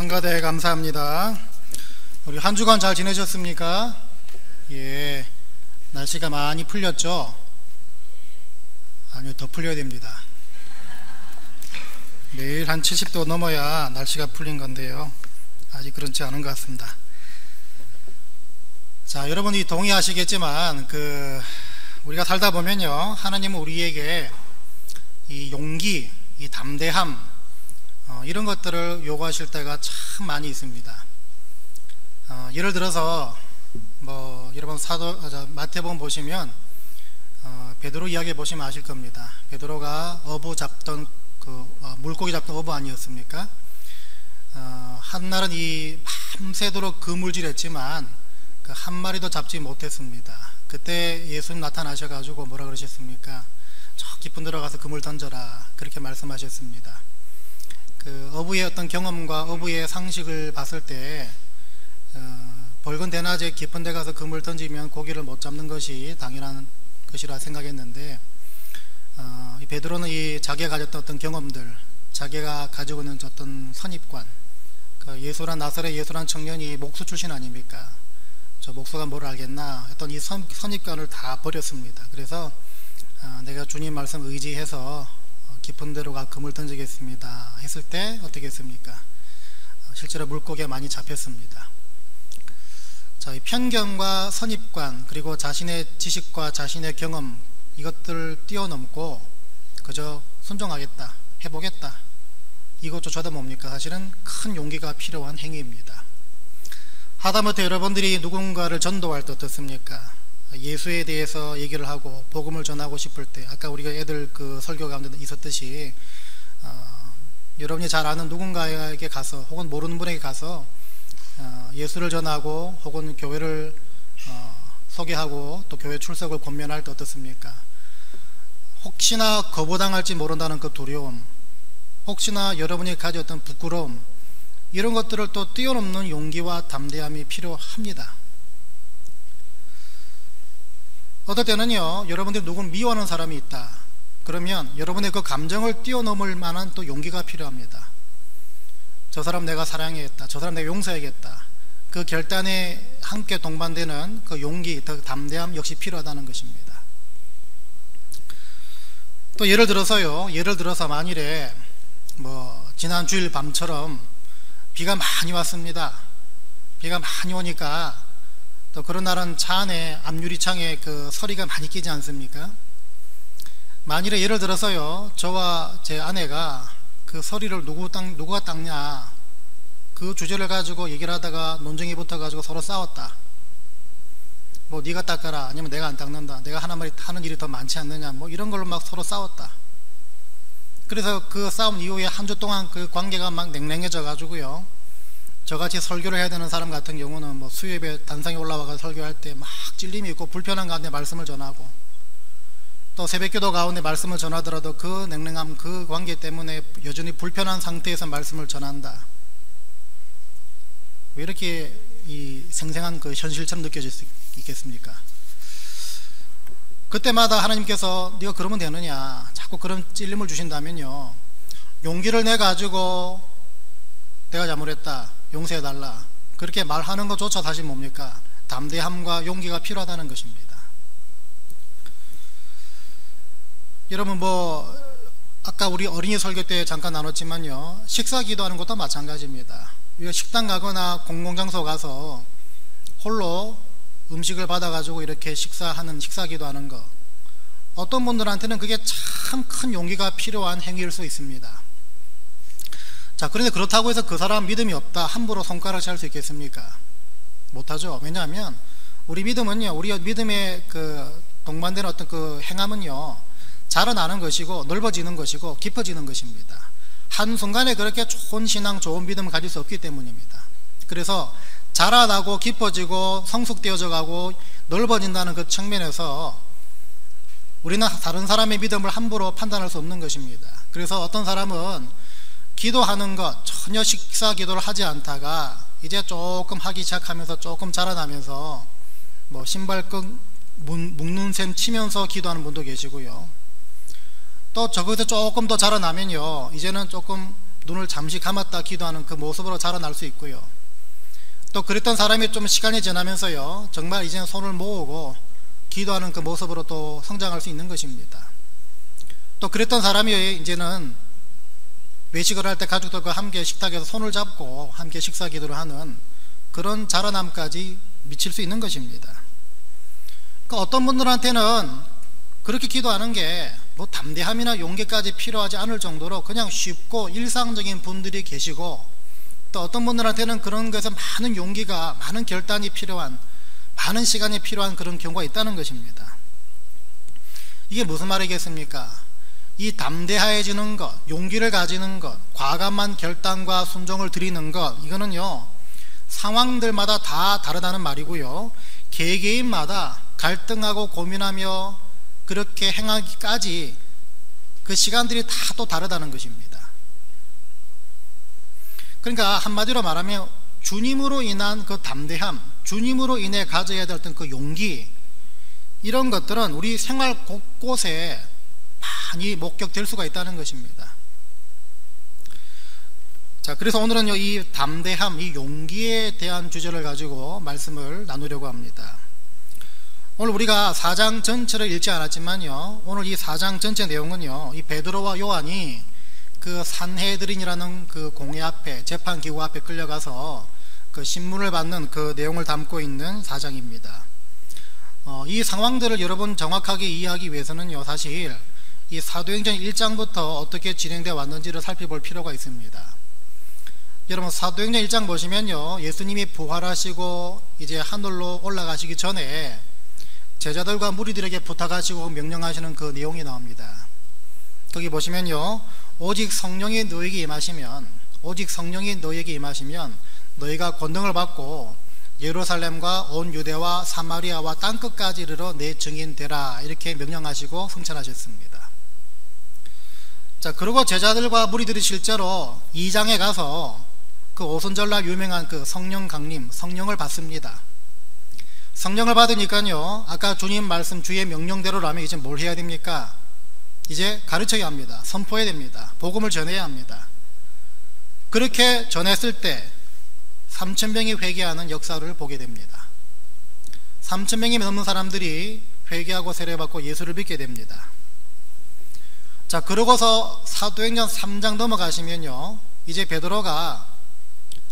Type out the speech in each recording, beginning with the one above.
성가대 감사합니다. 우리 한 주간 잘 지내셨습니까? 예, 날씨가 많이 풀렸죠? 아니요, 더 풀려야 됩니다. 매일 한 70도 넘어야 날씨가 풀린 건데요, 아직 그렇지 않은 것 같습니다. 자, 여러분이 동의하시겠지만 우리가 살다 보면요, 하나님은 우리에게 이 용기, 이 담대함, 이런 것들을 요구하실 때가 참 많이 있습니다. 예를 들어서 여러분 마태복음 보시면 베드로 이야기 보시면 아실 겁니다. 베드로가 어부 잡던 물고기 잡던 어부 아니었습니까? 한날은 밤새도록 그물질했지만 한 마리도 잡지 못했습니다. 그때 예수님 나타나셔가지고 뭐라 그러셨습니까? 저 깊은 데로 가서 그물 던져라, 그렇게 말씀하셨습니다. 어부의 어떤 경험과 어부의 상식을 봤을 때 벌건 대낮에 깊은 데 가서 그물 던지면 고기를 못 잡는 것이 당연한 것이라 생각했는데, 이 베드로는 이 자기가 가졌던 어떤 경험들, 자기가 가지고 있는 어떤 선입관, 나사렛 예수란 청년이 목수 출신 아닙니까? 저 목수가 뭘 알겠나 했던 이 선입관을 다 버렸습니다. 그래서 내가 주님 말씀 의지해서 깊은 데로 가 그물 던지겠습니다 했을 때 어떻게 했습니까? 실제로 물고기가 많이 잡혔습니다. 자, 이 편견과 선입관, 그리고 자신의 지식과 자신의 경험, 이것들을 뛰어넘고 그저 순종하겠다, 해보겠다, 이것조차도 뭡니까? 사실은 큰 용기가 필요한 행위입니다. 하다못해 여러분들이 누군가를 전도할 때 어떻습니까? 예수에 대해서 얘기를 하고 복음을 전하고 싶을 때, 아까 우리가 애들 설교 가운데 있었듯이 여러분이 잘 아는 누군가에게 가서, 혹은 모르는 분에게 가서 예수를 전하고 혹은 교회를 소개하고 또 교회 출석을 권면할 때 어떻습니까? 혹시나 거부당할지 모른다는 그 두려움, 혹시나 여러분이 가졌던 부끄러움, 이런 것들을 또 뛰어넘는 용기와 담대함이 필요합니다. 어떨 때는요, 여러분들이 누군 미워하는 사람이 있다 그러면 여러분의 그 감정을 뛰어넘을 만한 또 용기가 필요합니다. 저 사람 내가 사랑해야겠다, 저 사람 내가 용서해야겠다, 그 결단에 함께 동반되는 그 용기, 그 담대함 역시 필요하다는 것입니다. 또 예를 들어서 만일에 지난 주일 밤처럼 비가 많이 왔습니다. 비가 많이 오니까 또 그런 날은 차 안에 앞유리창에 서리가 많이 끼지 않습니까? 만일에 예를 들어서요, 저와 제 아내가 그 서리를 누구가 닦냐, 그 주제를 가지고 얘기를 하다가 논쟁이 붙어가지고 서로 싸웠다. 네가 닦아라, 아니면 내가 안 닦는다, 내가 하는 일이 더 많지 않느냐, 이런 걸로 막 서로 싸웠다. 그래서 그 싸움 이후에 한 주 동안 그 관계가 막 냉랭해져 가지고요, 저같이 설교를 해야 되는 사람 같은 경우는 수협에 단상에 올라와서 설교할 때 막 찔림이 있고 불편한 가운데 말씀을 전하고, 또 새벽기도 가운데 말씀을 전하더라도 그 냉랭함, 그 관계 때문에 여전히 불편한 상태에서 말씀을 전한다. 왜 이렇게 이 생생한 그 현실처럼 느껴질 수 있겠습니까? 그때마다 하나님께서 네가 그러면 되느냐, 자꾸 그런 찔림을 주신다면요, 용기를 내 가지고 내가 잘못했다, 용서해달라, 그렇게 말하는 것조차 사실 뭡니까? 담대함과 용기가 필요하다는 것입니다. 여러분 아까 우리 어린이 설교 때 잠깐 나눴지만요, 식사 기도하는 것도 마찬가지입니다. 우리가 식당 가거나 공공장소 가서 홀로 음식을 받아가지고 이렇게 식사 기도하는 거, 어떤 분들한테는 그게 참 큰 용기가 필요한 행위일 수 있습니다. 자, 그런데 그렇다고 해서 그 사람 믿음이 없다, 함부로 손가락 찰 수 있겠습니까? 못하죠. 왜냐하면 우리 믿음은요, 우리가 믿음에 동반되는 어떤 행함은요, 자라나는 것이고 넓어지는 것이고 깊어지는 것입니다. 한순간에 그렇게 좋은 신앙, 좋은 믿음을 가질 수 없기 때문입니다. 그래서 자라나고 깊어지고 성숙되어져 가고 넓어진다는 그 측면에서 우리는 다른 사람의 믿음을 함부로 판단할 수 없는 것입니다. 그래서 어떤 사람은 기도하는 것, 전혀 식사 기도를 하지 않다가 이제 조금 하기 시작하면서 조금 자라나면서 신발끈 묶는 셈 치면서 기도하는 분도 계시고요, 또 저기서 조금 더 자라나면요, 이제는 조금 눈을 잠시 감았다 기도하는 그 모습으로 자라날 수 있고요. 또 그랬던 사람이 좀 시간이 지나면서요, 정말 이제는 손을 모으고 기도하는 그 모습으로 또 성장할 수 있는 것입니다. 또 그랬던 사람이 이제는 외식을 할 때 가족들과 함께 식탁에서 손을 잡고 함께 식사 기도를 하는 그런 자라남까지 미칠 수 있는 것입니다. 그러니까 어떤 분들한테는 그렇게 기도하는 게 뭐 담대함이나 용기까지 필요하지 않을 정도로 그냥 쉽고 일상적인 분들이 계시고, 또 어떤 분들한테는 그런 것에서 많은 용기가, 많은 결단이 필요한, 많은 시간이 필요한 그런 경우가 있다는 것입니다. 이게 무슨 말이겠습니까? 이 담대해지는 것, 용기를 가지는 것, 과감한 결단과 순종을 드리는 것, 이거는요 상황들마다 다 다르다는 말이고요, 개개인마다 갈등하고 고민하며 그렇게 행하기까지 그 시간들이 다 또 다르다는 것입니다. 그러니까 한마디로 말하면 주님으로 인한 그 담대함, 주님으로 인해 가져야 될 어떤 그 용기, 이런 것들은 우리 생활 곳곳에 많이 목격될 수가 있다는 것입니다. 자, 그래서 오늘은요 이 담대함, 이 용기에 대한 주제를 가지고 말씀을 나누려고 합니다. 오늘 우리가 4장 전체를 읽지 않았지만요, 오늘 이 4장 전체 내용은요, 이 베드로와 요한이 그 산헤드린이라는 그 공회 앞에, 재판기구 앞에 끌려가서 그 신문을 받는 그 내용을 담고 있는 4장입니다. 이 상황들을 여러분 정확하게 이해하기 위해서는요, 사실 이 사도행전 1장부터 어떻게 진행되어 왔는지를 살펴볼 필요가 있습니다. 여러분 사도행전 1장 보시면요, 예수님이 부활하시고 이제 하늘로 올라가시기 전에 제자들과 무리들에게 부탁하시고 명령하시는 그 내용이 나옵니다. 거기 보시면요, 오직 성령이 너에게 임하시면 너희가 권능을 받고 예루살렘과 온 유대와 사마리아와 땅끝까지 이르러 내 증인 되라, 이렇게 명령하시고 승천하셨습니다. 자, 그리고 제자들과 무리들이 실제로 2장에 가서 그 오순절날 유명한 그 성령 강림, 성령을 받습니다. 성령을 받으니까요, 아까 주님 말씀, 주의 명령대로라면 이제 뭘 해야 됩니까? 이제 가르쳐야 합니다. 선포해야 됩니다. 복음을 전해야 합니다. 그렇게 전했을 때 3,000명이 회개하는 역사를 보게 됩니다. 3,000명이 넘는 사람들이 회개하고 세례받고 예수를 믿게 됩니다. 자, 그러고서 사도행전 3장 넘어가시면요, 이제 베드로가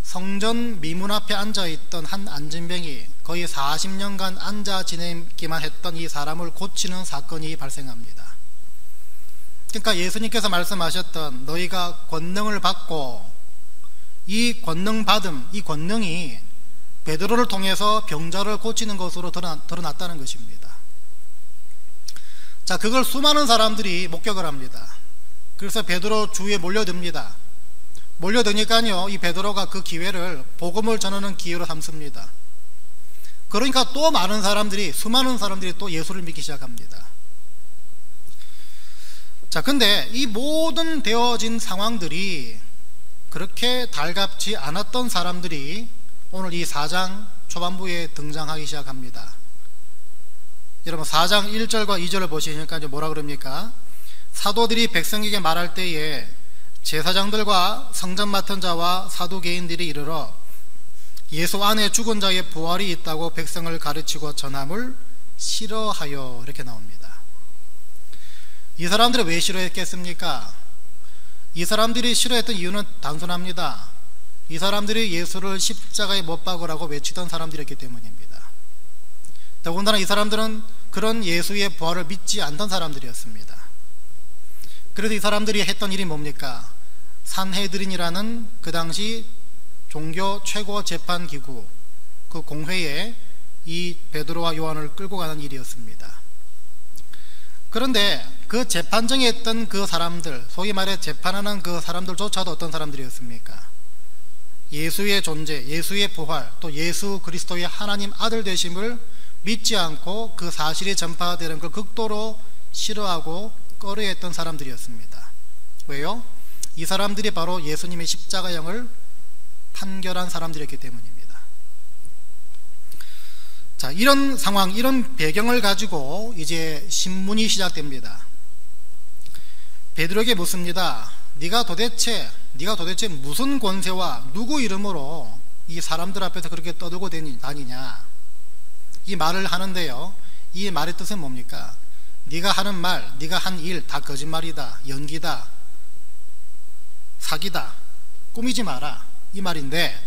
성전 미문 앞에 앉아있던 한 안진병이 거의 40년간 앉아 지내기만 했던 이 사람을 고치는 사건이 발생합니다. 그러니까 예수님께서 말씀하셨던 너희가 권능을 받고, 이 권능 받음, 이 권능이 베드로를 통해서 병자를 고치는 것으로 드러났다는 것입니다. 자, 그걸 수많은 사람들이 목격을 합니다. 그래서 베드로 주위에 몰려듭니다. 몰려드니까요, 이 베드로가 그 기회를 복음을 전하는 기회로 삼습니다. 그러니까 또 많은 사람들이, 수많은 사람들이 또 예수를 믿기 시작합니다. 자, 근데 이 모든 되어진 상황들이 그렇게 달갑지 않았던 사람들이 오늘 이 4장 초반부에 등장하기 시작합니다. 여러분 4장 1절과 2절을 보시니까 이제 뭐라 그럽니까? 사도들이 백성에게 말할 때에 제사장들과 성전 맡은 자와 사두개인들이 이르러 예수 안에 죽은 자의 부활이 있다고 백성을 가르치고 전함을 싫어하여, 이렇게 나옵니다. 이 사람들이 왜 싫어했겠습니까? 이 사람들이 싫어했던 이유는 단순합니다. 이 사람들이 예수를 십자가에 못 박으라고 외치던 사람들이었기 때문입니다. 더군다나 이 사람들은 그런 예수의 부활을 믿지 않던 사람들이었습니다. 그래서 이 사람들이 했던 일이 뭡니까? 산헤드린이라는 그 당시 종교 최고 재판기구, 그 공회에 이 베드로와 요한을 끌고 가는 일이었습니다. 그런데 그 재판정에 있던 그 사람들, 소위 말해 재판하는 그 사람들조차도 어떤 사람들이었습니까? 예수의 존재, 예수의 부활, 또 예수 그리스도의 하나님 아들 되심을 믿지 않고 그 사실이 전파되는 걸 극도로 싫어하고 꺼려했던 사람들이었습니다. 왜요? 이 사람들이 바로 예수님의 십자가형을 판결한 사람들이었기 때문입니다. 자, 이런 상황, 이런 배경을 가지고 이제 신문이 시작됩니다. 베드로에게 묻습니다. 네가 도대체 네가 도대체 무슨 권세와 누구 이름으로 이 사람들 앞에서 그렇게 떠들고 다니냐, 이 말을 하는데요, 이 말의 뜻은 뭡니까? 네가 하는 말, 네가 한 일 다 거짓말이다, 연기다, 사기다, 꾸미지 마라, 이 말인데,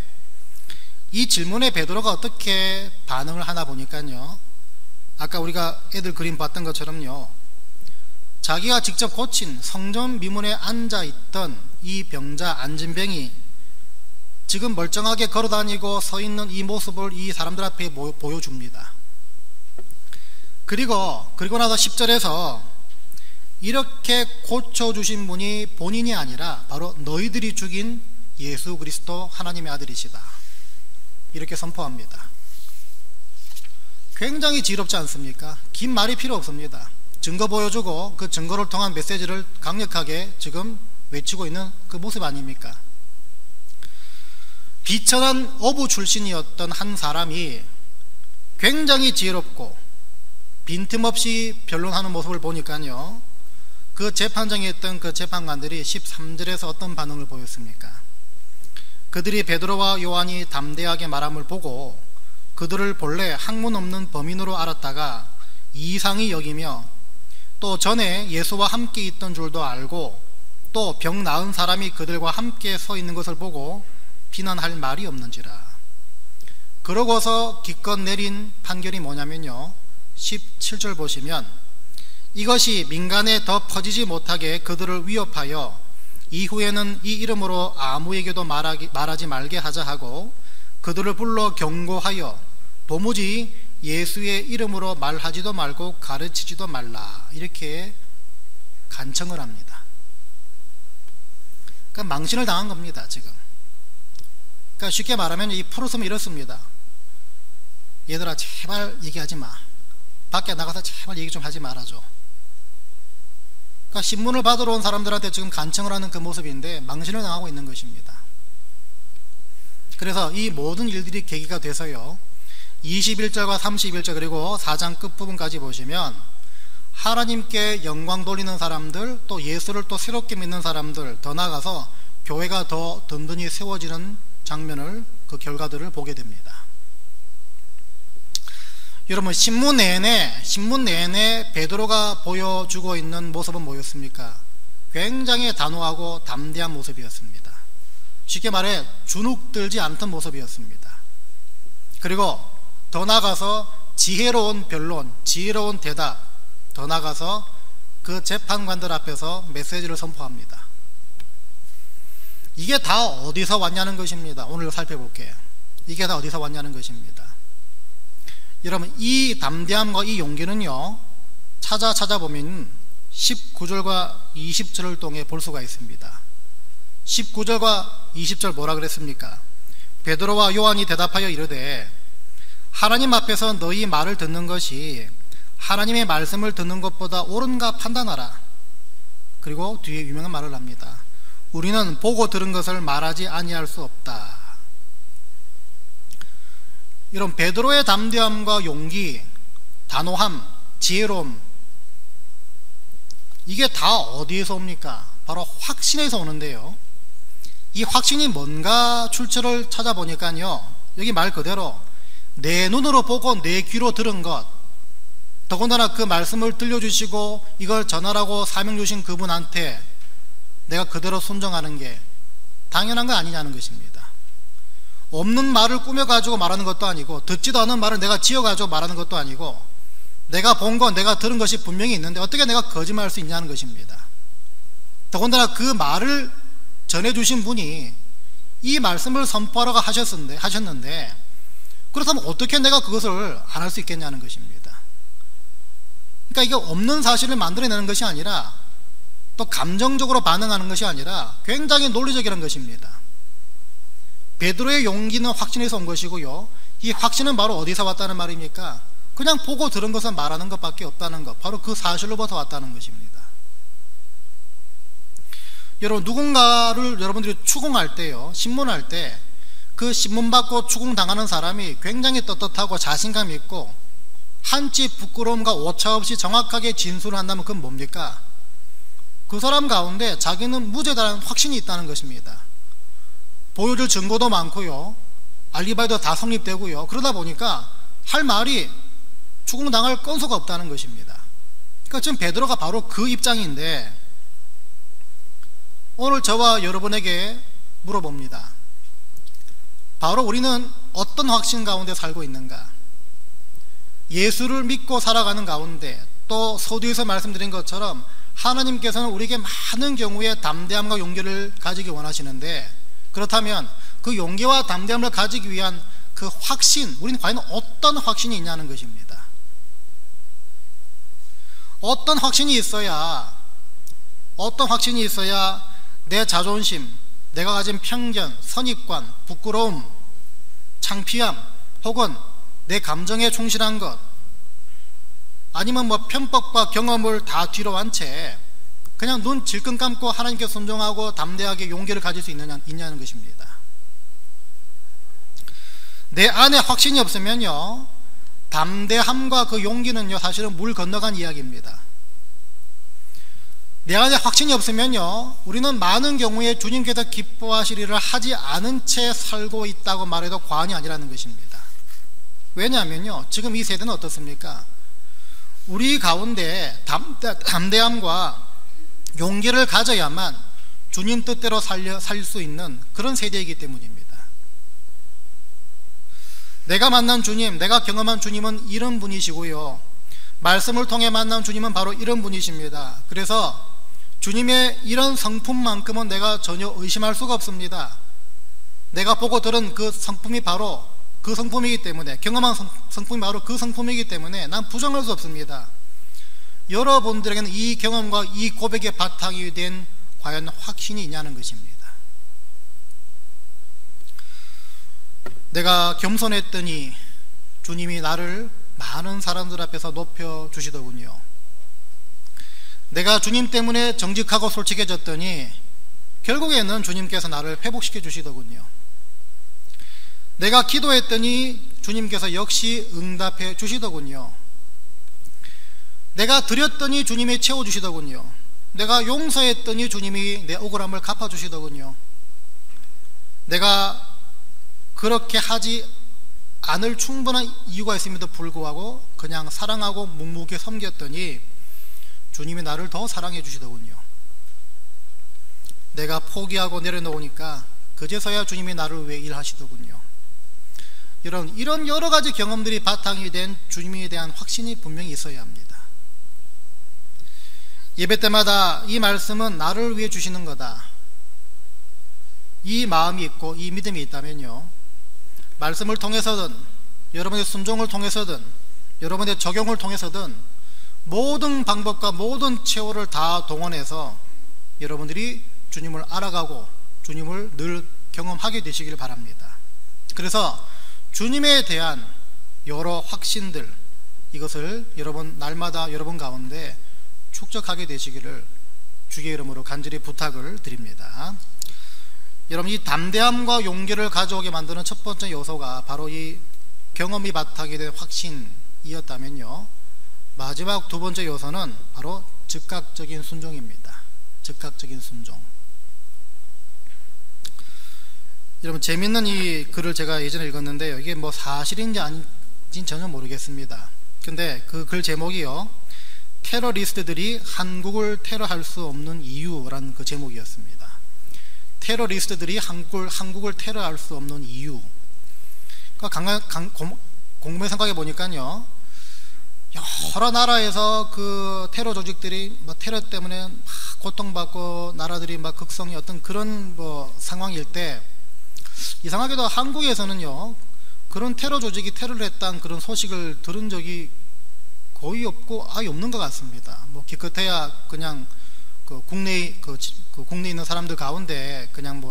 이 질문에 베드로가 어떻게 반응을 하나 보니까요, 아까 우리가 애들 그림 봤던 것처럼요, 자기가 직접 고친 성전 미문에 앉아있던 이 병자 안진병이 지금 멀쩡하게 걸어다니고 서있는 이 모습을 이 사람들 앞에 보여줍니다. 그리고 나서 10절에서 이렇게 고쳐주신 분이 본인이 아니라 바로 너희들이 죽인 예수 그리스도 하나님의 아들이시다, 이렇게 선포합니다. 굉장히 지혜롭지 않습니까? 긴 말이 필요 없습니다. 증거 보여주고 그 증거를 통한 메시지를 강력하게 지금 외치고 있는 그 모습 아닙니까? 비천한 어부 출신이었던 한 사람이 굉장히 지혜롭고 빈틈없이 변론하는 모습을 보니까요, 그 재판장에 있던 그 재판관들이 13절에서 어떤 반응을 보였습니까? 그들이 베드로와 요한이 담대하게 말함을 보고 그들을 본래 학문 없는 범인으로 알았다가 이상히 여기며 또 전에 예수와 함께 있던 줄도 알고 또 병 나은 사람이 그들과 함께 서 있는 것을 보고 비난할 말이 없는지라. 그러고서 기껏 내린 판결이 뭐냐면요, 17절 보시면 이것이 민간에 더 퍼지지 못하게 그들을 위협하여 이후에는 이 이름으로 아무에게도 말하지 말게 하자 하고 그들을 불러 경고하여 도무지 예수의 이름으로 말하지도 말고 가르치지도 말라, 이렇게 간청을 합니다. 그러니까 망신을 당한 겁니다 지금. 그러니까 쉽게 말하면 이 프로스는 이렇습니다. 얘들아 제발 얘기하지 마, 밖에 나가서 제발 얘기 좀 하지 말아줘. 그러니까 신문을 받으러 온 사람들한테 지금 간청을 하는 그 모습인데 망신을 당하고 있는 것입니다. 그래서 이 모든 일들이 계기가 돼서요, 21절과 31절 그리고 4장 끝부분까지 보시면 하나님께 영광 돌리는 사람들, 또 예수를 또 새롭게 믿는 사람들, 더 나아가서 교회가 더 든든히 세워지는 장면을, 그 결과들을 보게 됩니다. 여러분, 신문 내내 베드로가 보여주고 있는 모습은 뭐였습니까? 굉장히 단호하고 담대한 모습이었습니다. 쉽게 말해 주눅들지 않던 모습이었습니다. 그리고 더 나아가서 지혜로운 변론, 지혜로운 대답, 더 나아가서 그 재판관들 앞에서 메시지를 선포합니다. 이게 다 어디서 왔냐는 것입니다. 오늘 살펴볼게요. 이게 다 어디서 왔냐는 것입니다. 여러분, 이 담대함과 이 용기는요, 찾아보면 19절과 20절을 통해 볼 수가 있습니다. 19절과 20절 뭐라 그랬습니까? 베드로와 요한이 대답하여 이르되 하나님 앞에서 너희 말을 듣는 것이 하나님의 말씀을 듣는 것보다 옳은가 판단하라. 그리고 뒤에 유명한 말을 합니다. 우리는 보고 들은 것을 말하지 아니할 수 없다. 이런 베드로의 담대함과 용기, 단호함, 지혜로움, 이게 다 어디에서 옵니까? 바로 확신에서 오는데요, 이 확신이 뭔가 출처를 찾아보니까요, 여기 말 그대로 내 눈으로 보고 내 귀로 들은 것, 더군다나 그 말씀을 들려주시고 이걸 전하라고 사명 주신 그분한테 내가 그대로 순종하는 게 당연한 거 아니냐는 것입니다. 없는 말을 꾸며가지고 말하는 것도 아니고, 듣지도 않은 말을 내가 지어가지고 말하는 것도 아니고, 내가 본 것, 내가 들은 것이 분명히 있는데 어떻게 내가 거짓말할 수 있냐는 것입니다. 더군다나 그 말을 전해주신 분이 이 말씀을 선포하라고 하셨는데 그렇다면 어떻게 내가 그것을 안 할 수 있겠냐는 것입니다. 그러니까 이게 없는 사실을 만들어내는 것이 아니라, 또 감정적으로 반응하는 것이 아니라 굉장히 논리적이라는 것입니다. 베드로의 용기는 확신에서 온 것이고요, 이 확신은 바로 어디서 왔다는 말입니까? 그냥 보고 들은 것을 말하는 것밖에 없다는 것, 바로 그 사실로부터 왔다는 것입니다. 여러분, 누군가를 여러분들이 추궁할 때요, 신문할 때 그 신문받고 추궁당하는 사람이 굉장히 떳떳하고 자신감 있고 한치 부끄러움과 오차 없이 정확하게 진술을 한다면 그건 뭡니까? 그 사람 가운데 자기는 무죄다라는 확신이 있다는 것입니다. 보여줄 증거도 많고요, 알리바이도 다 성립되고요. 그러다 보니까 할 말이 추궁당할 건소가 없다는 것입니다. 그러니까 지금 베드로가 바로 그 입장인데, 오늘 저와 여러분에게 물어봅니다. 바로 우리는 어떤 확신 가운데 살고 있는가? 예수를 믿고 살아가는 가운데, 또 서두에서 말씀드린 것처럼 하나님께서는 우리에게 많은 경우에 담대함과 용기를 가지기 원하시는데, 그렇다면 그 용기와 담대함을 가지기 위한 그 확신, 우리는 과연 어떤 확신이 있냐는 것입니다. 어떤 확신이 있어야 내 자존심, 내가 가진 편견, 선입관, 부끄러움, 창피함, 혹은 내 감정에 충실한 것, 아니면 편법과 경험을 다 뒤로 한 채 그냥 눈 질끈 감고 하나님께 순종하고 담대하게 용기를 가질 수 있냐는 것입니다. 내 안에 확신이 없으면요, 담대함과 그 용기는요, 사실은 물 건너간 이야기입니다. 내 안에 확신이 없으면요, 우리는 많은 경우에 주님께서 기뻐하실 일을 하지 않은 채 살고 있다고 말해도 과언이 아니라는 것입니다. 왜냐하면요, 지금 이 세대는 어떻습니까? 우리 가운데 담대함과 용기를 가져야만 주님 뜻대로 살 수 있는 그런 세대이기 때문입니다. 내가 만난 주님, 내가 경험한 주님은 이런 분이시고요, 말씀을 통해 만난 주님은 바로 이런 분이십니다. 그래서 주님의 이런 성품만큼은 내가 전혀 의심할 수가 없습니다. 내가 보고 들은 그 성품이 바로 그 성품이기 때문에, 경험한 성품이 바로 그 성품이기 때문에 난 부정할 수 없습니다. 여러분들에게는 이 경험과 이 고백의 바탕이 된 과연 확신이 있냐는 것입니다. 내가 겸손했더니 주님이 나를 많은 사람들 앞에서 높여주시더군요. 내가 주님 때문에 정직하고 솔직해졌더니 결국에는 주님께서 나를 회복시켜 주시더군요. 내가 기도했더니 주님께서 역시 응답해 주시더군요. 내가 드렸더니 주님이 채워주시더군요. 내가 용서했더니 주님이 내 억울함을 갚아주시더군요. 내가 그렇게 하지 않을 충분한 이유가 있음에도 불구하고 그냥 사랑하고 묵묵히 섬겼더니 주님이 나를 더 사랑해 주시더군요. 내가 포기하고 내려놓으니까 그제서야 주님이 나를 위해 일하시더군요. 이런 여러 가지 경험들이 바탕이 된 주님에 대한 확신이 분명히 있어야 합니다. 예배 때마다 이 말씀은 나를 위해 주시는 거다, 이 마음이 있고 이 믿음이 있다면요, 말씀을 통해서든 여러분의 순종을 통해서든 여러분의 적용을 통해서든 모든 방법과 모든 체호를 다 동원해서 여러분들이 주님을 알아가고 주님을 늘 경험하게 되시길 바랍니다. 그래서 주님에 대한 여러 확신들, 이것을 여러분 날마다 여러분 가운데 축적하게 되시기를 주의 이름으로 간절히 부탁을 드립니다. 여러분, 이 담대함과 용기를 가져오게 만드는 첫 번째 요소가 바로 이 경험이 바탕이 된 확신이었다면요, 마지막 두 번째 요소는 바로 즉각적인 순종입니다. 즉각적인 순종. 여러분, 재밌는 이 글을 제가 예전에 읽었는데요, 이게 사실인지 아닌지는 전혀 모르겠습니다. 근데 그 글 제목이요, 테러리스트들이 한국을 테러할 수 없는 이유라는 그 제목이었습니다. 테러리스트들이 한국을 테러할 수 없는 이유. 곰곰이 생각해 보니까요, 여러 나라에서 그 테러 조직들이 테러 때문에 고통받고 나라들이 극성의 어떤 그런 상황일 때, 이상하게도 한국에서는요, 그런 테러 조직이 테러를 했다는 그런 소식을 들은 적이 거의 없고 아예 없는 것 같습니다. 기껏해야 그냥 국내에 있는 사람들 가운데 그냥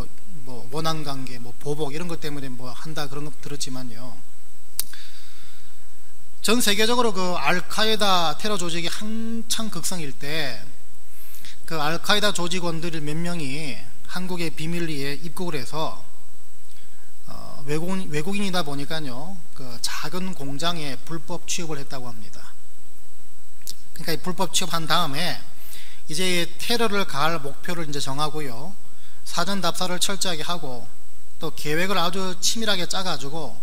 원한 관계, 보복 이런 것 때문에 한다 그런 거 들었지만요, 전 세계적으로 그 알카에다 테러 조직이 한창 극성일 때 그 알카에다 조직원들 몇 명이 한국의 비밀리에 입국을 해서 외국인이다 보니까요, 그 작은 공장에 불법 취업을 했다고 합니다. 그러니까 불법 취업한 다음에 이제 테러를 가할 목표를 이제 정하고요. 사전 답사를 철저하게 하고 또 계획을 아주 치밀하게 짜가지고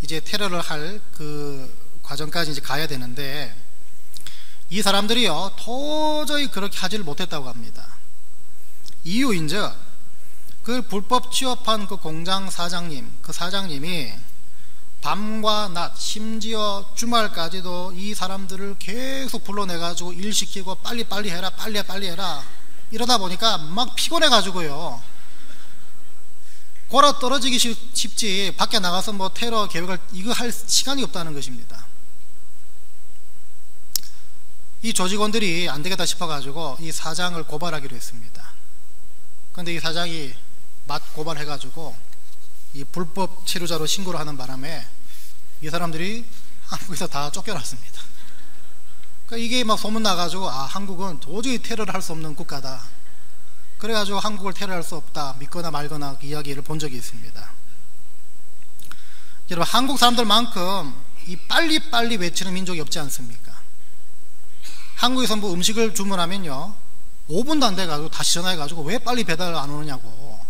이제 테러를 할 그 과정까지 이제 가야 되는데 이 사람들이요 도저히 그렇게 하지를 못했다고 합니다. 이유인즉 그 불법 취업한 그 공장 사장님, 그 사장님이 밤과 낮 심지어 주말까지도 이 사람들을 계속 불러내가지고 일시키고 빨리빨리 해라 빨리 해라 이러다 보니까 막 피곤해가지고요 골아 떨어지기 쉽지 밖에 나가서 뭐 테러 계획을 이거 할 시간이 없다는 것입니다. 이 조직원들이 안 되겠다 싶어가지고 이 사장을 고발하기로 했습니다. 그런데 이 사장이 고발해가지고 이 불법 체류자로 신고를 하는 바람에 이 사람들이 한국에서 다 쫓겨났습니다. 그러니까 이게 막 소문 나가지고 한국은 도저히 테러를 할 수 없는 국가다. 그래가지고 한국을 테러할 수 없다 믿거나 말거나 그 이야기를 본 적이 있습니다. 여러분 한국 사람들만큼 이 빨리빨리 외치는 민족이 없지 않습니까? 한국에서 뭐 음식을 주문하면요 5분도 안 돼가지고 다시 전화해가지고 왜 빨리 배달 안 오느냐고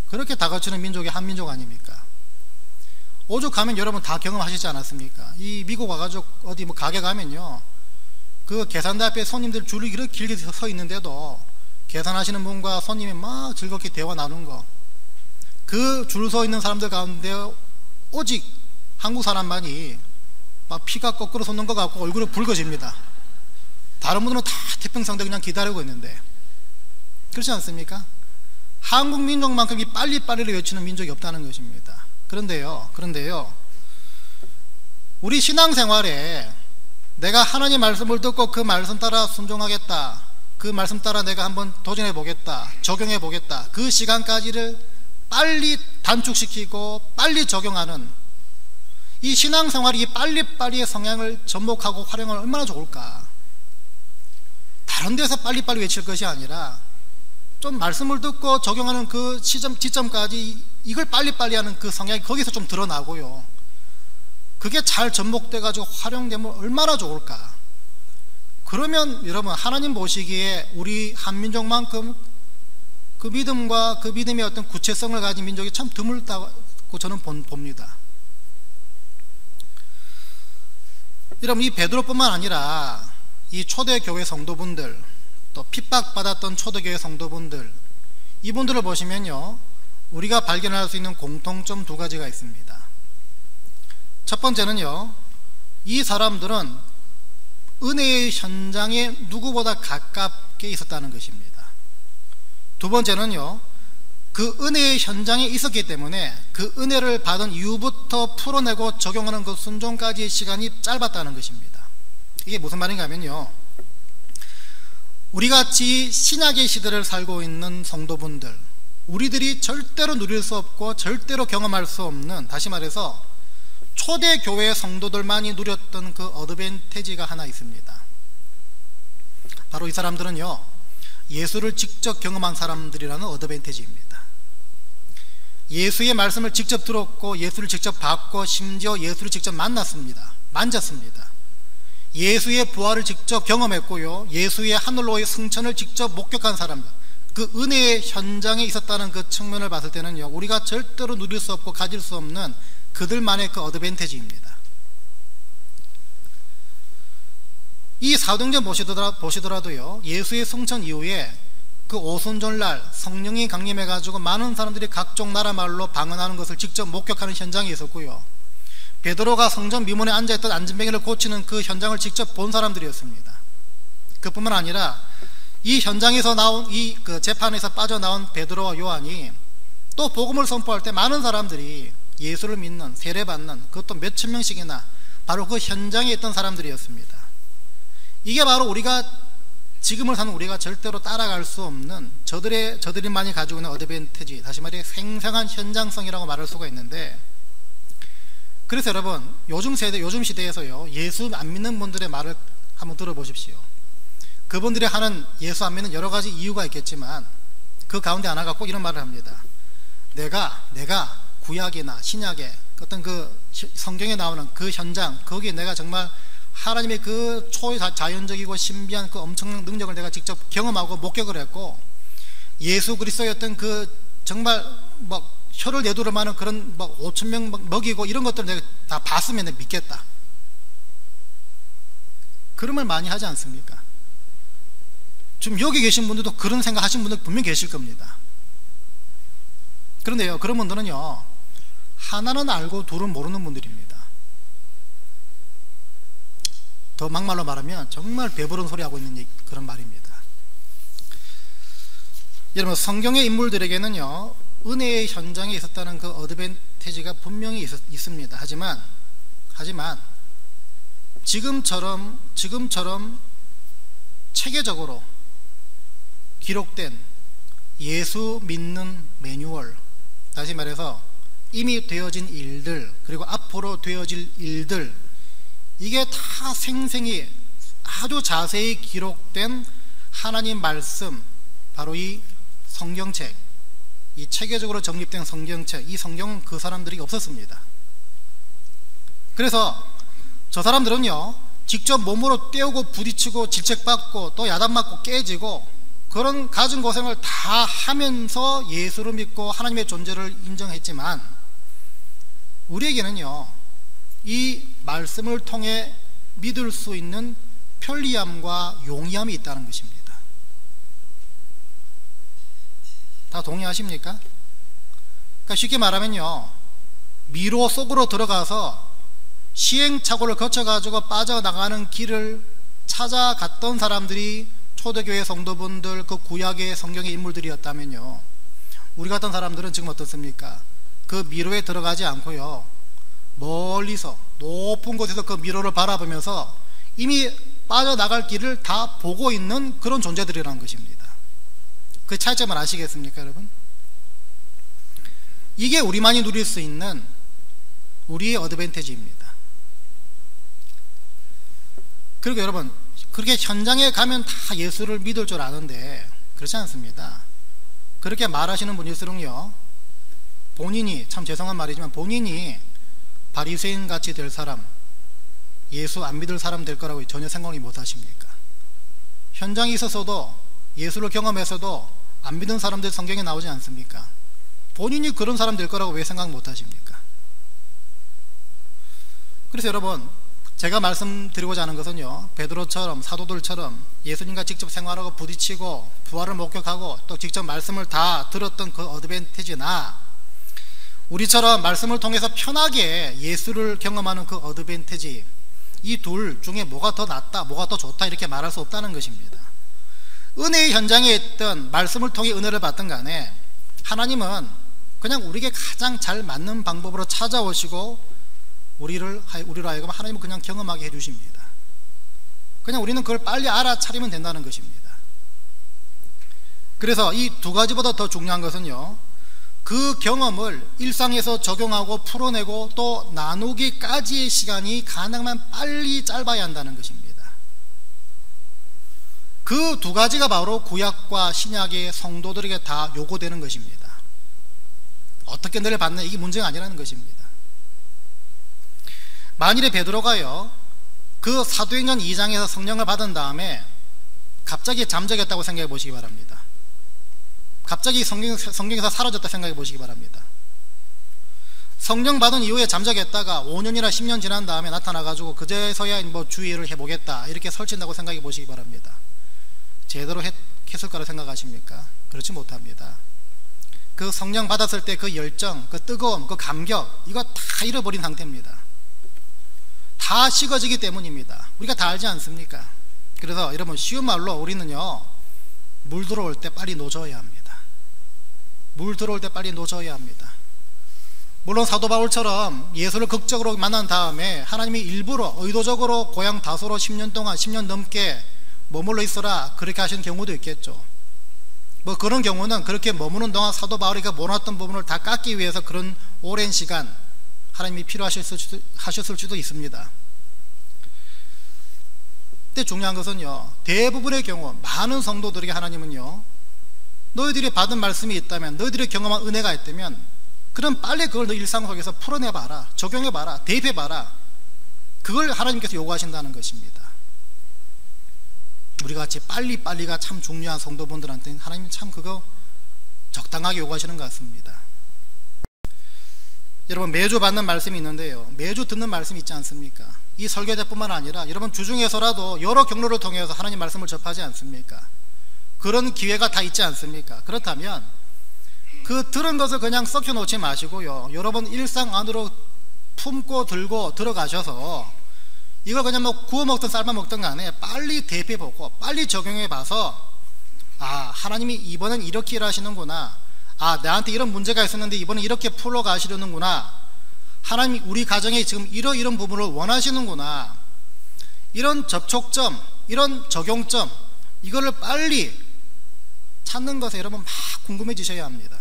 그렇게 다그치는 민족이 한민족 아닙니까? 오죽하면 여러분 다 경험하시지 않았습니까? 이 미국 와가지고 어디 뭐 가게 가면요 그 계산대 앞에 손님들 줄이 이렇게 길게 서 있는데도 계산하시는 분과 손님이 막 즐겁게 대화 나누는 거 그 줄 서 있는 사람들 가운데 오직 한국 사람만이 막 피가 거꾸로 솟는 것 같고 얼굴이 붉어집니다. 다른 분들은 다 태평성대 그냥 기다리고 있는데 그렇지 않습니까? 한국 민족만큼 이 빨리빨리를 외치는 민족이 없다는 것입니다. 그런데요 우리 신앙생활에 내가 하나님 말씀을 듣고 그 말씀 따라 순종하겠다 그 말씀 따라 내가 한번 도전해 보겠다 적용해 보겠다 그 시간까지를 빨리 단축시키고 빨리 적용하는 이 신앙생활이 이 빨리빨리의 성향을 접목하고 활용하면 얼마나 좋을까. 다른 데서 빨리빨리 외칠 것이 아니라 좀 말씀을 듣고 적용하는 그 지점까지 이걸 빨리빨리 하는 그 성향이 거기서 좀 드러나고요 그게 잘 접목돼 가지고 활용되면 얼마나 좋을까. 그러면 여러분 하나님 보시기에 우리 한민족만큼 그 믿음과 그 믿음의 어떤 구체성을 가진 민족이 참 드물다고 저는 봅니다. 여러분 이 베드로뿐만 아니라 이 초대교회 성도분들 또 핍박받았던 초대교회 성도분들 이분들을 보시면요 우리가 발견할 수 있는 공통점 두 가지가 있습니다. 첫 번째는요 이 사람들은 은혜의 현장에 누구보다 가깝게 있었다는 것입니다. 두 번째는요 그 은혜의 현장에 있었기 때문에 그 은혜를 받은 이후부터 풀어내고 적용하는 그 순종까지의 시간이 짧았다는 것입니다. 이게 무슨 말인가 하면요 우리같이 신약의 시대를 살고 있는 성도분들 우리들이 절대로 누릴 수 없고 절대로 경험할 수 없는 다시 말해서 초대교회 성도들만이 누렸던 그 어드밴티지가 하나 있습니다. 바로 이 사람들은요 예수를 직접 경험한 사람들이라는 어드밴티지입니다. 예수의 말씀을 직접 들었고 예수를 직접 봤고 심지어 예수를 직접 만졌습니다. 예수의 부활을 직접 경험했고요 예수의 하늘로의 승천을 직접 목격한 사람들 그 은혜의 현장에 있었다는 그 측면을 봤을 때는요 우리가 절대로 누릴 수 없고 가질 수 없는 그들만의 그 어드밴티지입니다. 이 사도행전 보시더라도요 예수의 승천 이후에 그 오순절날 성령이 강림해 가지고 많은 사람들이 각종 나라 말로 방언하는 것을 직접 목격하는 현장이 있었고요 베드로가 성전 미문에 앉아있던 안진뱅이를 고치는 그 현장을 직접 본 사람들이었습니다. 그뿐만 아니라 이 현장에서 나온 이 그 재판에서 빠져나온 베드로와 요한이 또 복음을 선포할 때 많은 사람들이 예수를 믿는 세례받는 그것도 몇천 명씩이나 바로 그 현장에 있던 사람들이었습니다. 이게 바로 우리가 지금을 사는 우리가 절대로 따라갈 수 없는 저들이만이 가지고 있는 어드밴티지 다시 말해 생생한 현장성이라고 말할 수가 있는데 그래서 여러분 요즘 시대에서요 예수 안 믿는 분들의 말을 한번 들어보십시오. 그분들이 하는 예수 안 믿는 여러 가지 이유가 있겠지만 그 가운데 하나가 꼭 이런 말을 합니다. 내가 구약이나 신약에 어떤 그 성경에 나오는 그 현장 거기에 내가 정말 하나님의 그 초자연적이고 신비한 그 엄청난 능력을 내가 직접 경험하고 목격을 했고, 예수 그리스도였던 그 정말 막 혀를 내두를 만한 그런 막 5천 명 먹이고 이런 것들을 내가 다 봤으면 내가 믿겠다, 그런 말 많이 하지 않습니까? 지금 여기 계신 분들도 그런 생각 하신 분들 분명히 계실 겁니다. 그런데요, 그런 분들은요, 하나는 알고 둘은 모르는 분들입니다. 더 막말로 말하면 정말 배부른 소리 하고 있는 그런 말입니다. 여러분, 성경의 인물들에게는요, 은혜의 현장에 있었다는 그 어드밴티지가 분명히 있습니다. 하지만 지금처럼 체계적으로 기록된 예수 믿는 매뉴얼, 다시 말해서 이미 되어진 일들, 그리고 앞으로 되어질 일들, 이게 다 생생히 아주 자세히 기록된 하나님 말씀, 바로 이 성경책, 이 체계적으로 정립된 성경책, 이 성경은 그 사람들이 없었습니다. 그래서 저 사람들은요, 직접 몸으로 떼우고 부딪히고 질책받고 또 야단맞고 깨지고 그런 가진 고생을 다 하면서 예수를 믿고 하나님의 존재를 인정했지만, 우리에게는요, 이 말씀을 통해 믿을 수 있는 편리함과 용이함이 있다는 것입니다. 다 동의하십니까? 그러니까 쉽게 말하면요, 미로 속으로 들어가서 시행착오를 거쳐가지고 빠져나가는 길을 찾아갔던 사람들이 초대교회 성도분들, 그 구약의 성경의 인물들이었다면요, 우리 같은 사람들은 지금 어떻습니까? 그 미로에 들어가지 않고요, 멀리서 높은 곳에서 그 미로를 바라보면서 이미 빠져나갈 길을 다 보고 있는 그런 존재들이라는 것입니다. 그 차이점을 아시겠습니까, 여러분? 이게 우리만이 누릴 수 있는 우리의 어드밴티지입니다. 그리고 여러분, 그렇게 현장에 가면 다 예수를 믿을 줄 아는데 그렇지 않습니다. 그렇게 말하시는 분일수록요, 본인이, 참 죄송한 말이지만 본인이 바리새인 같이 될 사람, 예수 안 믿을 사람 될 거라고 전혀 생각이 못 하십니까? 현장에 있어서도, 예수를 경험해서도 안 믿는 사람들 성경에 나오지 않습니까? 본인이 그런 사람 될 거라고 왜 생각 못 하십니까? 그래서 여러분, 제가 말씀드리고자 하는 것은요, 베드로처럼, 사도들처럼 예수님과 직접 생활하고 부딪히고 부활을 목격하고 또 직접 말씀을 다 들었던 그 어드밴티지나, 우리처럼 말씀을 통해서 편하게 예수를 경험하는 그 어드밴티지, 이 둘 중에 뭐가 더 낫다, 뭐가 더 좋다, 이렇게 말할 수 없다는 것입니다. 은혜의 현장에 있던, 말씀을 통해 은혜를 받든 간에 하나님은 그냥 우리에게 가장 잘 맞는 방법으로 찾아오시고 우리로 하여금 하나님은 그냥 경험하게 해주십니다. 그냥 우리는 그걸 빨리 알아차리면 된다는 것입니다. 그래서 이 두 가지보다 더 중요한 것은요, 그 경험을 일상에서 적용하고 풀어내고 또 나누기까지의 시간이 가능한 빨리 짧아야 한다는 것입니다. 그 두 가지가 바로 구약과 신약의 성도들에게 다 요구되는 것입니다. 어떻게 은혜를 받는, 이게 문제가 아니라는 것입니다. 만일에 베드로가요, 그 사도행전 2장에서 성령을 받은 다음에 갑자기 잠적했다고 생각해 보시기 바랍니다. 갑자기 성경에서 사라졌다 생각해 보시기 바랍니다. 성령 받은 이후에 잠적했다가 5년이나 10년 지난 다음에 나타나가지고 그제서야 뭐 주의를 해보겠다, 이렇게 설친다고 생각해 보시기 바랍니다. 제대로 했을 거라 생각하십니까? 그렇지 못합니다. 그 성령 받았을 때 그 열정, 그 뜨거움, 그 감격, 이거 다 잃어버린 상태입니다. 다 식어지기 때문입니다. 우리가 다 알지 않습니까? 그래서 여러분, 쉬운 말로 우리는요, 물 들어올 때 빨리 노져야 합니다. 물 들어올 때 빨리 노져야 합니다. 물론 사도 바울처럼 예수를 극적으로 만난 다음에 하나님이 일부러 의도적으로 고향 다소로 10년 동안, 10년 넘게 머물러 있어라, 그렇게 하시는 경우도 있겠죠. 뭐 그런 경우는 그렇게 머무는 동안 사도 바울이 몰았던 부분을 다 깎기 위해서 그런 오랜 시간 하나님이 필요하셨을 수도 있습니다. 근데 중요한 것은요, 대부분의 경우 많은 성도들에게 하나님은요, 너희들이 받은 말씀이 있다면, 너희들이 경험한 은혜가 있다면 그럼 빨리 그걸 너 일상 속에서 풀어내봐라, 적용해봐라, 대입해봐라, 그걸 하나님께서 요구하신다는 것입니다. 우리 같이 빨리빨리가 참 중요한 성도분들한테는 하나님 참 그거 적당하게 요구하시는 것 같습니다. 여러분, 매주 받는 말씀이 있는데요, 매주 듣는 말씀이 있지 않습니까? 이 설교자뿐만 아니라 여러분 주중에서라도 여러 경로를 통해서 하나님 말씀을 접하지 않습니까? 그런 기회가 다 있지 않습니까? 그렇다면 그 들은 것을 그냥 썩혀 놓지 마시고요, 여러분 일상 안으로 품고 들고 들어가셔서 이걸 그냥 뭐 구워 먹든 삶아 먹든 간에 빨리 대입해보고 빨리 적용해봐서, 아, 하나님이 이번엔 이렇게 일하시는구나, 아, 나한테 이런 문제가 있었는데 이번엔 이렇게 풀어가시려는구나, 하나님이 우리 가정에 지금 이런 부분을 원하시는구나, 이런 접촉점, 이런 적용점, 이거를 빨리 찾는 것에 여러분 막 궁금해지셔야 합니다.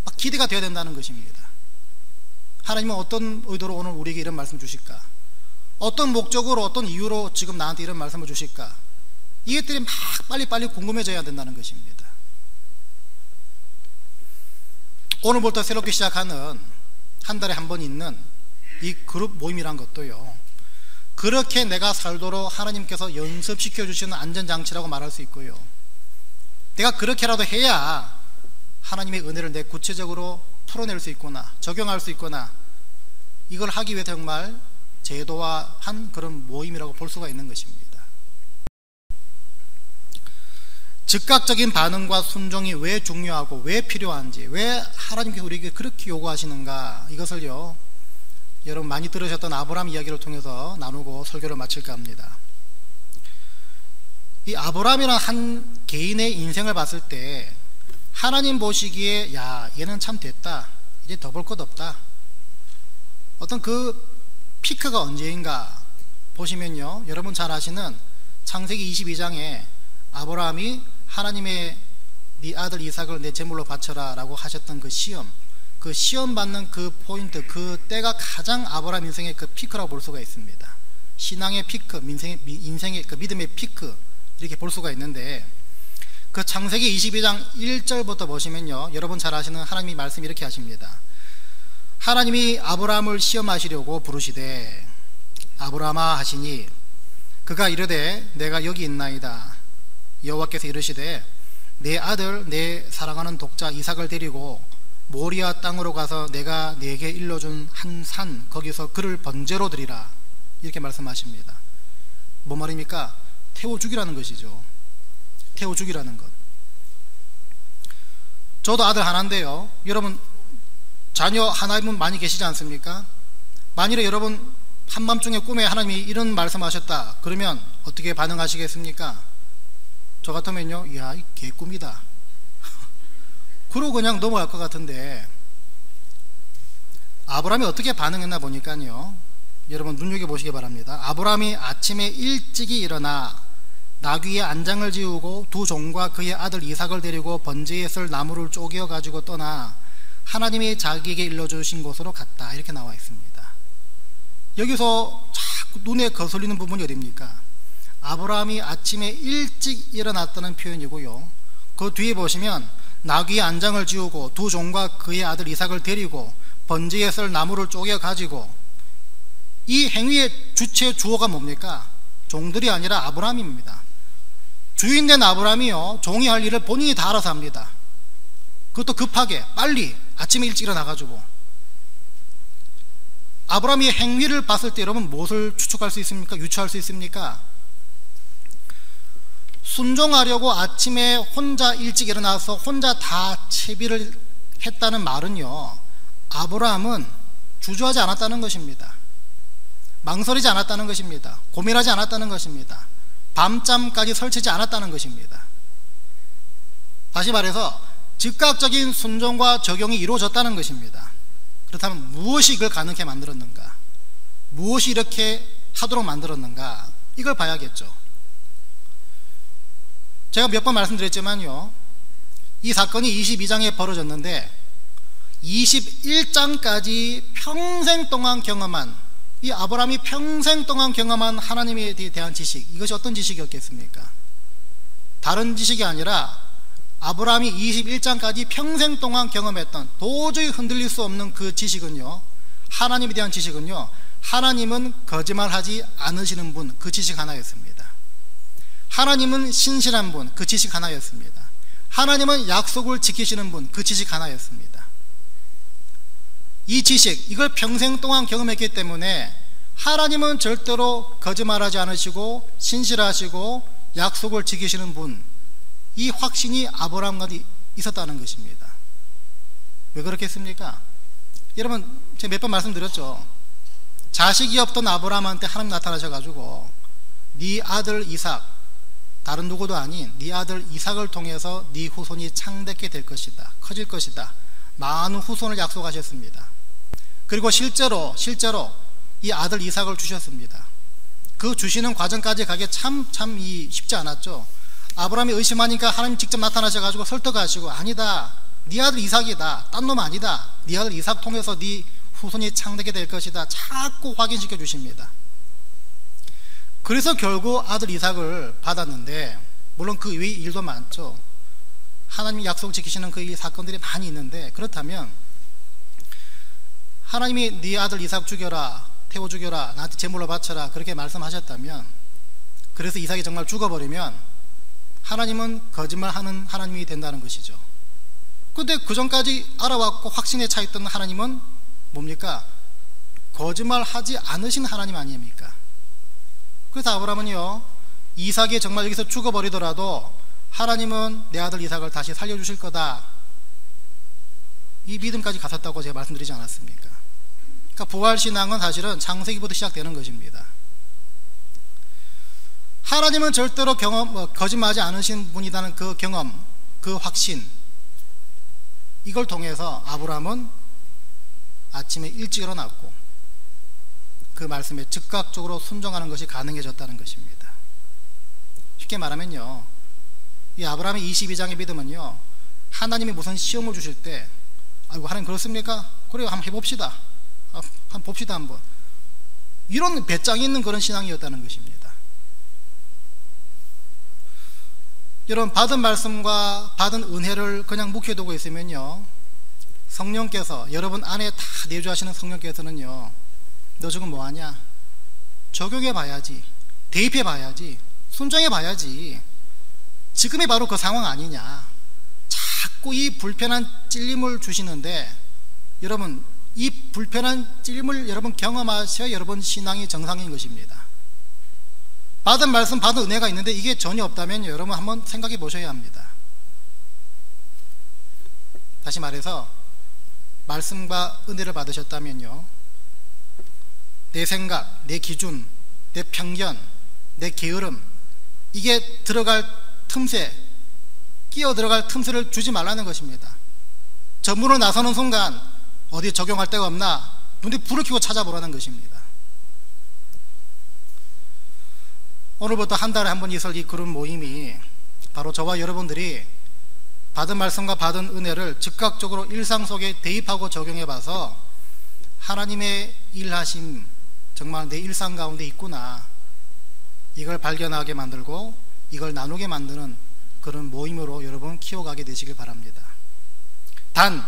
막 기대가 되어야 된다는 것입니다. 하나님은 어떤 의도로 오늘 우리에게 이런 말씀 주실까? 어떤 목적으로, 어떤 이유로 지금 나한테 이런 말씀을 주실까? 이것들이 막 빨리빨리 궁금해져야 된다는 것입니다. 오늘부터 새롭게 시작하는 한 달에 한 번 있는 이 그룹 모임이란 것도요, 그렇게 내가 살도록 하나님께서 연습시켜 주시는 안전장치라고 말할 수 있고요, 내가 그렇게라도 해야 하나님의 은혜를 내 구체적으로 풀어낼 수 있구나, 적용할 수 있구나, 이걸 하기 위해 정말 제도화한 그런 모임이라고 볼 수가 있는 것입니다. 즉각적인 반응과 순종이 왜 중요하고 왜 필요한지, 왜 하나님께서 우리에게 그렇게 요구하시는가, 이것을요 여러분 많이 들으셨던 아브라함 이야기를 통해서 나누고 설교를 마칠까 합니다. 이 아브라함이라는 한 개인의 인생을 봤을 때 하나님 보시기에, 야, 얘는 참 됐다, 이제 더 볼 것 없다, 어떤 그 피크가 언제인가 보시면요, 여러분 잘 아시는 창세기 22장에 아브라함이 하나님의 네 아들 이삭을 내 제물로 바쳐라 라고 하셨던 그 시험 받는 그 포인트, 그 때가 가장 아브라함 인생의 그 피크라고 볼 수가 있습니다. 신앙의 피크, 인생의 그 믿음의 피크, 이렇게 볼 수가 있는데, 그 창세기 22장 1절부터 보시면요, 여러분 잘 아시는 하나님의 말씀이 이렇게 하십니다. 하나님이 아브라함을 시험하시려고 부르시되 아브라함아 하시니 그가 이르되 내가 여기 있나이다. 여호와께서 이르시되 내 아들 내 사랑하는 독자 이삭을 데리고 모리아 땅으로 가서 내가 네게 일러준 한 산 거기서 그를 번제로 드리라, 이렇게 말씀하십니다. 뭔 말입니까? 태워 죽이라는 것이죠. 태워 죽이라는 것. 저도 아들 하나인데요, 여러분 자녀 하나분 많이 계시지 않습니까? 만일에 여러분 한밤중에 꿈에 하나님이 이런 말씀하셨다 그러면 어떻게 반응하시겠습니까? 저 같으면요, 이야, 이 개꿈이다 그러고 그냥 넘어갈 것 같은데, 아브라함이 어떻게 반응했나 보니까요, 여러분 눈여겨보시기 바랍니다. 아브라함이 아침에 일찍이 일어나 나귀의 안장을 지우고 두 종과 그의 아들 이삭을 데리고 번제에 쓸 나무를 쪼개어 가지고 떠나 하나님이 자기에게 일러주신 곳으로 갔다, 이렇게 나와 있습니다. 여기서 자꾸 눈에 거슬리는 부분이 어디입니까? 아브라함이 아침에 일찍 일어났다는 표현이고요, 그 뒤에 보시면 나귀의 안장을 지우고 두 종과 그의 아들 이삭을 데리고 번제에 쓸 나무를 쪼개 가지고, 이 행위의 주체 주어가 뭡니까? 종들이 아니라 아브라함입니다. 주인된 아브라함이요, 종이 할 일을 본인이 다 알아서 합니다. 그것도 급하게 빨리 아침에 일찍 일어나가지고. 아브라함의 행위를 봤을 때 여러분 무엇을 추측할 수 있습니까? 유추할 수 있습니까? 순종하려고 아침에 혼자 일찍 일어나서 혼자 다 채비를 했다는 말은요, 아브라함은 주저하지 않았다는 것입니다. 망설이지 않았다는 것입니다. 고민하지 않았다는 것입니다. 밤잠까지 설치지 않았다는 것입니다. 다시 말해서 즉각적인 순종과 적용이 이루어졌다는 것입니다. 그렇다면 무엇이 이걸 가능하게 만들었는가? 무엇이 이렇게 하도록 만들었는가? 이걸 봐야겠죠. 제가 몇 번 말씀드렸지만요, 이 사건이 22장에 벌어졌는데 21장까지 평생 동안 경험한, 이 아브라함이 평생 동안 경험한 하나님에 대한 지식, 이것이 어떤 지식이었겠습니까? 다른 지식이 아니라 아브라함이 21장까지 평생 동안 경험했던 도저히 흔들릴 수 없는 그 지식은요, 하나님에 대한 지식은요, 하나님은 거짓말하지 않으시는 분, 그 지식 하나였습니다. 하나님은 신실한 분, 그 지식 하나였습니다. 하나님은 약속을 지키시는 분, 그 지식 하나였습니다. 이 지식, 이걸 평생 동안 경험했기 때문에 하나님은 절대로 거짓말하지 않으시고 신실하시고 약속을 지키시는 분, 이 확신이 아브라함과 있었다는 것입니다. 왜 그렇겠습니까? 여러분, 제가 몇 번 말씀드렸죠. 자식이 없던 아브라함한테 하나님 나타나셔가지고 네 아들 이삭, 다른 누구도 아닌 네 아들 이삭을 통해서 네 후손이 창대케 될 것이다, 커질 것이다, 많은 후손을 약속하셨습니다. 그리고 실제로 이 아들 이삭을 주셨습니다. 그 주시는 과정까지 가기 참 쉽지 않았죠. 아브라함이 의심하니까 하나님 직접 나타나셔가지고 설득하시고, 아니다, 네 아들 이삭이다, 딴 놈 아니다, 네 아들 이삭 통해서 네 후손이 창대게 될 것이다, 자꾸 확인시켜 주십니다. 그래서 결국 아들 이삭을 받았는데, 물론 그 외의 일도 많죠. 하나님이 약속 지키시는 그 일 사건들이 많이 있는데, 그렇다면 하나님이 네 아들 이삭 죽여라, 태워 죽여라, 나한테 제물로 바쳐라, 그렇게 말씀하셨다면, 그래서 이삭이 정말 죽어버리면 하나님은 거짓말하는 하나님이 된다는 것이죠. 근데 그 전까지 알아왔고 확신에 차 있던 하나님은 뭡니까? 거짓말하지 않으신 하나님 아닙니까? 그래서 아브라함은요, 이삭이 정말 여기서 죽어버리더라도 하나님은 내 아들 이삭을 다시 살려주실 거다, 이 믿음까지 가졌다고 제가 말씀드리지 않았습니까? 그러니까 부활신앙은 사실은 창세기부터 시작되는 것입니다. 하나님은 절대로 거짓말하지 않으신 분이라는 그 경험, 그 확신, 이걸 통해서 아브라함은 아침에 일찍 일어났고 그 말씀에 즉각적으로 순종하는 것이 가능해졌다는 것입니다. 쉽게 말하면요, 이 아브라함의 22장의 믿음은요, 하나님이 무슨 시험을 주실 때, 아이고 하나님 그렇습니까? 그래요, 한번 해봅시다, 한번 봅시다, 한번, 이런 배짱이 있는 그런 신앙이었다는 것입니다. 여러분, 받은 말씀과 받은 은혜를 그냥 묵혀두고 있으면요, 성령께서, 여러분 안에 다 내주하시는 성령께서는요, 너 지금 뭐하냐? 적용해 봐야지, 대입해 봐야지, 순종해 봐야지, 지금이 바로 그 상황 아니냐, 자꾸 이 불편한 찔림을 주시는데, 여러분 이 불편한 찔림을 여러분 경험하셔야 여러분 신앙이 정상인 것입니다. 받은 말씀, 받은 은혜가 있는데 이게 전혀 없다면 여러분 한번 생각해 보셔야 합니다. 다시 말해서 말씀과 은혜를 받으셨다면요, 내 생각, 내 기준, 내 편견, 내 게으름, 이게 들어갈 틈새, 끼어 들어갈 틈새를 주지 말라는 것입니다. 전문으로 나서는 순간 어디 적용할 데가 없나 눈에 불을 켜고 찾아보라는 것입니다. 오늘부터 한 달에 한 번 있을 이 그런 모임이 바로 저와 여러분들이 받은 말씀과 받은 은혜를 즉각적으로 일상 속에 대입하고 적용해 봐서 하나님의 일하심, 정말 내 일상 가운데 있구나, 이걸 발견하게 만들고 이걸 나누게 만드는 그런 모임으로 여러분 키워가게 되시길 바랍니다. 단,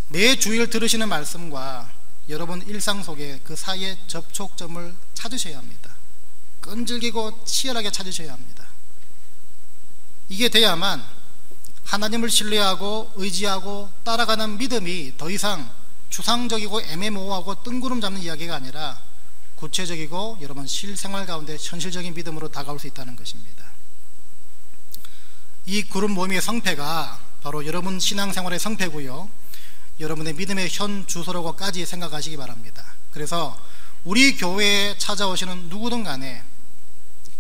매 주일 들으시는 말씀과 여러분 일상 속에 그 사이의 접촉점을 찾으셔야 합니다. 끈질기고 치열하게 찾으셔야 합니다. 이게 돼야만 하나님을 신뢰하고 의지하고 따라가는 믿음이 더 이상 추상적이고 애매모호하고 뜬구름 잡는 이야기가 아니라 구체적이고 여러분 실생활 가운데 현실적인 믿음으로 다가올 수 있다는 것입니다. 이 그룹 모임의 성패가 바로 여러분 신앙생활의 성패고요, 여러분의 믿음의 현 주소라고까지 생각하시기 바랍니다. 그래서 우리 교회에 찾아오시는 누구든 간에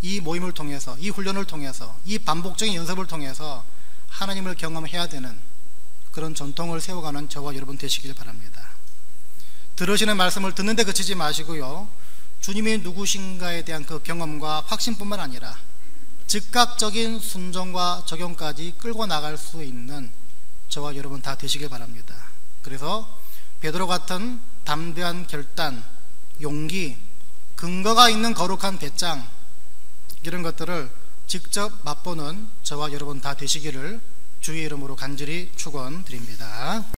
이 모임을 통해서, 이 훈련을 통해서, 이 반복적인 연습을 통해서 하나님을 경험해야 되는 그런 전통을 세워가는 저와 여러분 되시길 바랍니다. 들으시는 말씀을 듣는 데 그치지 마시고요, 주님이 누구신가에 대한 그 경험과 확신뿐만 아니라 즉각적인 순종과 적용까지 끌고 나갈 수 있는 저와 여러분 다 되시길 바랍니다. 그래서 베드로 같은 담대한 결단, 용기, 근거가 있는 거룩한 배짱, 이런 것들을 직접 맛보는 저와 여러분 다 되시기를 주의 이름으로 간절히 축원드립니다.